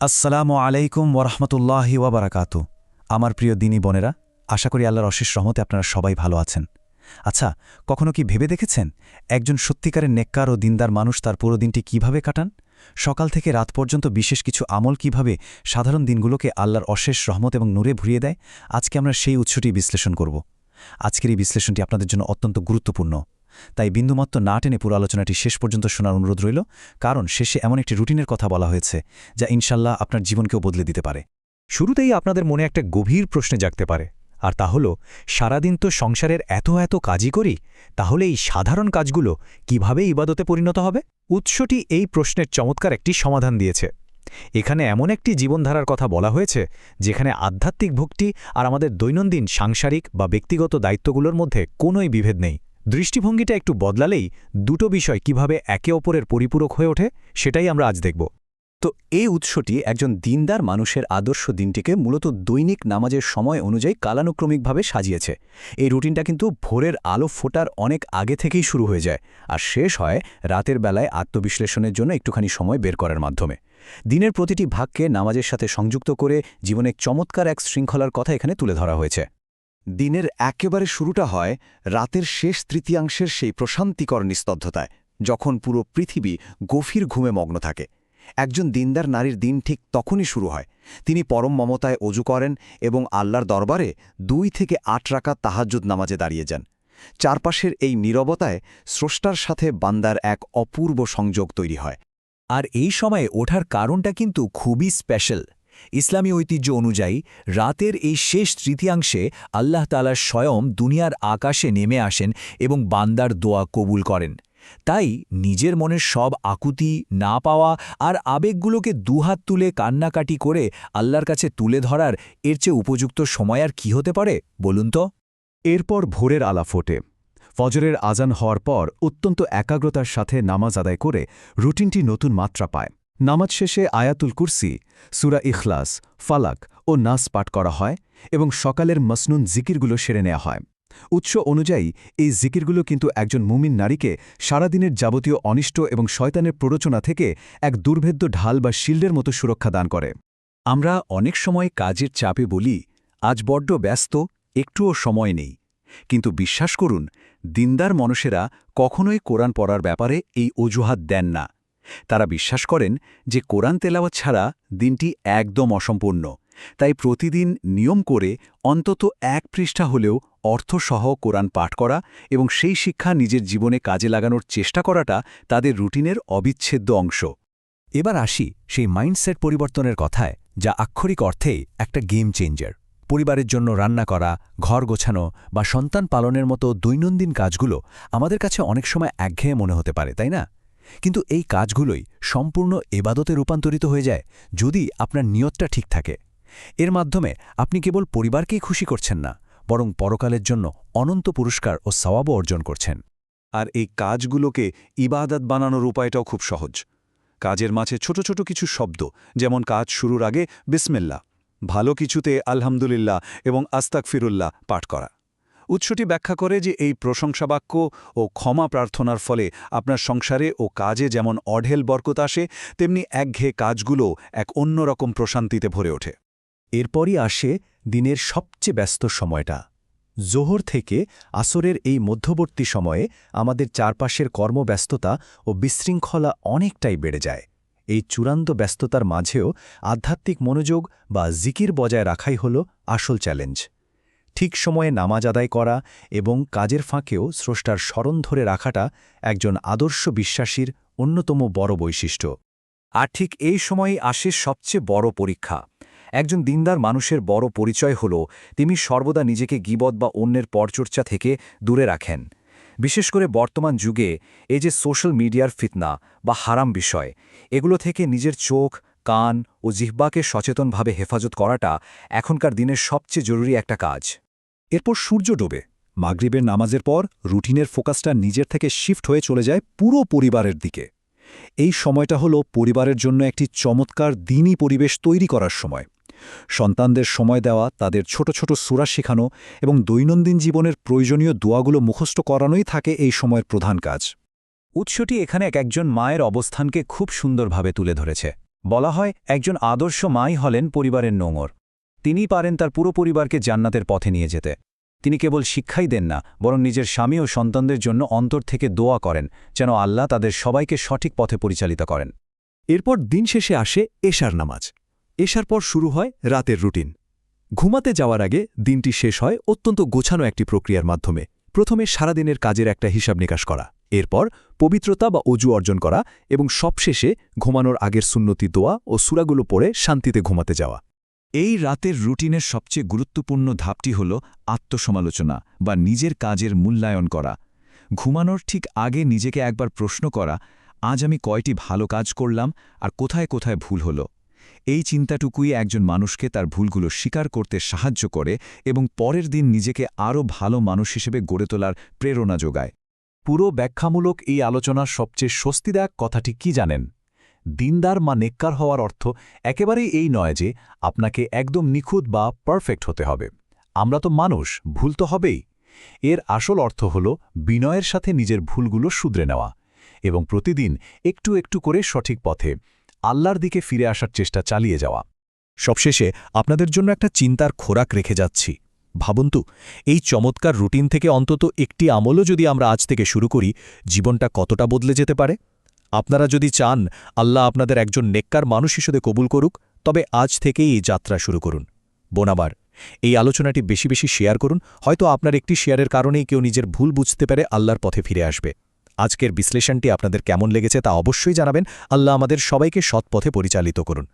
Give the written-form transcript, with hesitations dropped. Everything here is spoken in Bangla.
আসসালামু আলাইকুম ওরহমতুল্লাহি ওয়াবারাকাতু। আমার প্রিয় দিনী বোনেরা, আশা করি আল্লাহর অশেষ রহমতে আপনারা সবাই ভালো আছেন। আচ্ছা, কখনো কি ভেবে দেখেছেন একজন সত্যিকারের নেককার ও দিনদার মানুষ তার পুরো দিনটি কিভাবে কাটান? সকাল থেকে রাত পর্যন্ত বিশেষ কিছু আমল কিভাবে সাধারণ দিনগুলোকে আল্লাহর অশেষ রহমত এবং নূরে ভরিয়ে দেয়? আজকে আমরা সেই উৎসটি বিশ্লেষণ করব। আজকের এই বিশ্লেষণটি আপনাদের জন্য অত্যন্ত গুরুত্বপূর্ণ, তাই বিন্দুমাত্র না টেনে পুরো আলোচনাটি শেষ পর্যন্ত শোনার অনুরোধ রইল, কারণ শেষে এমন একটি রুটিনের কথা বলা হয়েছে যা ইনশাল্লাহ আপনার জীবনকেও বদলে দিতে পারে। শুরুতেই আপনাদের মনে একটা গভীর প্রশ্নে জাগতে পারে, আর তা হল, সারাদিন তো সংসারের এত কাজই করি, তাহলে এই সাধারণ কাজগুলো কিভাবে ইবাদতে পরিণত হবে? উৎসটি এই প্রশ্নের চমৎকার একটি সমাধান দিয়েছে। এখানে এমন একটি জীবনধারার কথা বলা হয়েছে যেখানে আধ্যাত্মিক ভক্তি আর আমাদের দৈনন্দিন সাংসারিক বা ব্যক্তিগত দায়িত্বগুলোর মধ্যে কোনোই বিভেদ নেই। দৃষ্টিভঙ্গিটা একটু বদলালেই দুটো বিষয় কিভাবে একে অপরের পরিপূরক হয়ে ওঠে সেটাই আমরা আজ দেখব। তো এই উৎসটি একজন দিনদার মানুষের আদর্শ দিনটিকে মূলত দৈনিক নামাজের সময় অনুযায়ী কালানুক্রমিকভাবে সাজিয়েছে। এই রুটিনটা কিন্তু ভোরের আলো ফোটার অনেক আগে থেকেই শুরু হয়ে যায়, আর শেষ হয় রাতের বেলায় আত্মবিশ্লেষণের জন্য একটুখানি সময় বের করার মাধ্যমে। দিনের প্রতিটি ভাগকে নামাজের সাথে সংযুক্ত করে জীবনে চমৎকার এক শৃঙ্খলার কথা এখানে তুলে ধরা হয়েছে। দিনের একেবারে শুরুটা হয় রাতের শেষ তৃতীয়াংশের সেই প্রশান্তিকর নিস্তব্ধতায়, যখন পুরো পৃথিবী গভীর ঘুমে মগ্ন থাকে। একজন দিনদার নারীর দিন ঠিক তখনই শুরু হয়। তিনি পরম মমতায় অজু করেন এবং আল্লাহর দরবারে 2 থেকে 8 রাকাত তাহাজ্জুদ নামাজে দাঁড়িয়ে যান। চারপাশের এই নীরবতায় স্রষ্টার সাথে বান্দার এক অপূর্ব সংযোগ তৈরি হয়। আর এই সময়ে ওঠার কারণটা কিন্তু খুবই স্পেশাল। ইসলামী ঐতিহ্য অনুযায়ী রাতের এই শেষ তৃতীয়াংশে আল্লাহ তাআলা স্বয়ং দুনিয়ার আকাশে নেমে আসেন এবং বান্দার দোয়া কবুল করেন। তাই নিজের মনের সব আকুতি না পাওয়া আর আবেগগুলোকে দুহাত তুলে কান্নাকাটি করে আল্লাহর কাছে তুলে ধরার এর চেয়ে উপযুক্ত সময় আর কি হতে পারে বলুন তো? এরপর ভোরের আলা ফোটে। ফজরের আজান হওয়ার পর অত্যন্ত একাগ্রতার সাথে নামাজ আদায় করে রুটিনটি নতুন মাত্রা পায়। নামাজ শেষে আয়াতুল কুরসি, সূরা ইখলাস, ফালাক ও নাস পাঠ করা হয় এবং সকালের মসনুন জিকিরগুলো সেরে নেওয়া হয়। উৎস অনুযায়ী এই জিকিরগুলো কিন্তু একজন মুমিন নারীকে সারাদিনের যাবতীয় অনিষ্ট এবং শয়তানের প্ররোচনা থেকে এক দুর্ভেদ্য ঢাল বা শিল্ডের মতো সুরক্ষা দান করে। আমরা অনেক সময় কাজের চাপে বলি, আজ বড্ড ব্যস্ত, একটুও সময় নেই। কিন্তু বিশ্বাস করুন, দিনদার মানুষেরা কখনোই কোরআন পড়ার ব্যাপারে এই অজুহাত দেন না। তারা বিশ্বাস করেন যে কোরআন তেলাওয়াত ছাড়া দিনটি একদম অসম্পূর্ণ। তাই প্রতিদিন নিয়ম করে অন্তত 1 পৃষ্ঠা হলেও অর্থসহ কোরআন পাঠ করা এবং সেই শিক্ষা নিজের জীবনে কাজে লাগানোর চেষ্টা করাটা তাদের রুটিনের অবিচ্ছেদ্য অংশ। এবার আসি সেই মাইন্ডসেট পরিবর্তনের কথায়, যা আক্ষরিক অর্থেই একটা গেম চেঞ্জার। পরিবারের জন্য রান্না করা, ঘর গোছানো বা সন্তান পালনের মতো দৈনন্দিন কাজগুলো আমাদের কাছে অনেক সময় একঘেয়ে মনে হতে পারে, তাই না? কিন্তু এই কাজগুলোই সম্পূর্ণ ইবাদতে রূপান্তরিত হয়ে যায় যদি আপনার নিয়তটা ঠিক থাকে। এর মাধ্যমে আপনি কেবল পরিবারকেই খুশি করছেন না, বরং পরকালের জন্য অনন্ত পুরস্কার ও সওয়াবও অর্জন করছেন। আর এই কাজগুলোকে ইবাদত বানানোর উপায়টাও খুব সহজ। কাজের মাঝে ছোট ছোট কিছু শব্দ, যেমন কাজ শুরুর আগে বিসমিল্লাহ, ভালো কিছুতে আলহামদুলিল্লাহ এবং আস্তাগফিরুল্লাহ পাঠ করা। উৎসটি ব্যাখ্যা করে যে এই প্রশংসাবাক্য ও ক্ষমা প্রার্থনার ফলে আপনার সংসারে ও কাজে যেমন অঢেল বরকত আসে, তেমনি একঘেয়ে কাজগুলো এক অন্যরকম প্রশান্তিতে ভরে ওঠে। এরপরই আসে দিনের সবচেয়ে ব্যস্ত সময়টা। জোহর থেকে আসরের এই মধ্যবর্তী সময়ে আমাদের চারপাশের কর্মব্যস্ততা ও বিশৃঙ্খলা অনেকটাই বেড়ে যায়। এই চূড়ান্ত ব্যস্ততার মাঝেও আধ্যাত্মিক মনোযোগ বা জিকির বজায় রাখাই হল আসল চ্যালেঞ্জ। ঠিক সময়ে নামাজ আদায় করা এবং কাজের ফাঁকেও স্রষ্টার স্মরণ ধরে রাখাটা একজন আদর্শ বিশ্বাসীর অন্যতম বড় বৈশিষ্ট্য। আর ঠিক এই সময়েই আসে সবচেয়ে বড় পরীক্ষা। একজন দিনদার মানুষের বড় পরিচয় হল তিনি সর্বদা নিজেকে গীবত বা অন্যের পরচর্চা থেকে দূরে রাখেন। বিশেষ করে বর্তমান যুগে এই যে সোশ্যাল মিডিয়ার ফিতনা বা হারাম বিষয়, এগুলো থেকে নিজের চোখ, কান ও জিহ্বাকে সচেতনভাবে হেফাজত করাটা এখনকার দিনের সবচেয়ে জরুরি একটা কাজ। এরপর সূর্য ডোবে। মাগরিবের নামাজের পর রুটিনের ফোকাসটা নিজের থেকে শিফট হয়ে চলে যায় পুরো পরিবারের দিকে। এই সময়টা হলো পরিবারের জন্য একটি চমৎকার দিনই পরিবেশ তৈরি করার সময়। সন্তানদের সময় দেওয়া, তাদের ছোট ছোট সূরা শেখানো এবং দৈনন্দিন জীবনের প্রয়োজনীয় দোয়াগুলো মুখস্থ করানোই থাকে এই সময়ের প্রধান কাজ। উৎসটি এখানে একজন মায়ের অবস্থানকে খুব সুন্দরভাবে তুলে ধরেছে। বলা হয় একজন আদর্শ মাই হলেন পরিবারের নোঙর। তিনিই পারেন তার পুরো পরিবারকে জান্নাতের পথে নিয়ে যেতে। তিনি কেবল শিক্ষাই দেন না, বরং নিজের স্বামী ও সন্তানদের জন্য অন্তর থেকে দোয়া করেন যেন আল্লাহ তাদের সবাইকে সঠিক পথে পরিচালিত করেন। এরপর দিন শেষে আসে এশার নামাজ। এশার পর শুরু হয় রাতের রুটিন। ঘুমাতে যাওয়ার আগে দিনটি শেষ হয় অত্যন্ত গোছানো একটি প্রক্রিয়ার মাধ্যমে। প্রথমে সারাদিনের কাজের একটা হিসাব নিকাশ করা, এরপর পবিত্রতা বা অজু অর্জন করা এবং সবশেষে ঘুমানোর আগের সুন্নতি দোয়া ও সূরাগুলো পড়ে শান্তিতে ঘুমাতে যাওয়া। এই রাতের রুটিনের সবচেয়ে গুরুত্বপূর্ণ ধাপটি হল আত্মসমালোচনা বা নিজের কাজের মূল্যায়ন করা। ঘুমানোর ঠিক আগে নিজেকে একবার প্রশ্ন করা, আজ আমি কয়টি ভালো কাজ করলাম আর কোথায় কোথায় ভুল হলো। এই চিন্তাটুকুই একজন মানুষকে তার ভুলগুলো স্বীকার করতে সাহায্য করে এবং পরের দিন নিজেকে আরও ভালো মানুষ হিসেবে গড়ে তোলার প্রেরণা যোগায়। পুরো ব্যাখ্যামূলক এই আলোচনার সবচেয়ে স্বস্তিদায়ক কথাটি কি জানেন? দিনদার বা নেককার হওয়ার অর্থ একেবারেই এই নয় যে আপনাকে একদম নিখুঁত বা পারফেক্ট হতে হবে। আমরা তো মানুষ, ভুল তো হবেই। এর আসল অর্থ হল বিনয়ের সাথে নিজের ভুলগুলো শুধরে নেওয়া এবং প্রতিদিন একটু একটু করে সঠিক পথে আল্লাহর দিকে ফিরে আসার চেষ্টা চালিয়ে যাওয়া। সবশেষে আপনাদের জন্য একটা চিন্তার খোরাক রেখে যাচ্ছি। ভাবুন তো, এই চমৎকার রুটিন থেকে অন্তত একটি আমলও যদি আমরা আজ থেকে শুরু করি, জীবনটা কতটা বদলে যেতে পারে। আপনারা যদি চান আল্লাহ আপনাদের একজন নেককার মানুষ হিসেবে কবুল করুক, তবে আজ থেকেই এই যাত্রা শুরু করুন। বোনাবার, এই আলোচনাটি বেশি বেশি শেয়ার করুন। হয়তো আপনার একটি শেয়ারের কারণেই কেউ নিজের ভুল বুঝতে পেরে আল্লাহর পথে ফিরে আসবে। আজকের বিশ্লেষণটি আপনাদের কেমন লেগেছে তা অবশ্যই জানাবেন। আল্লাহ আমাদের সবাইকে সৎ পথে পরিচালিত করুন।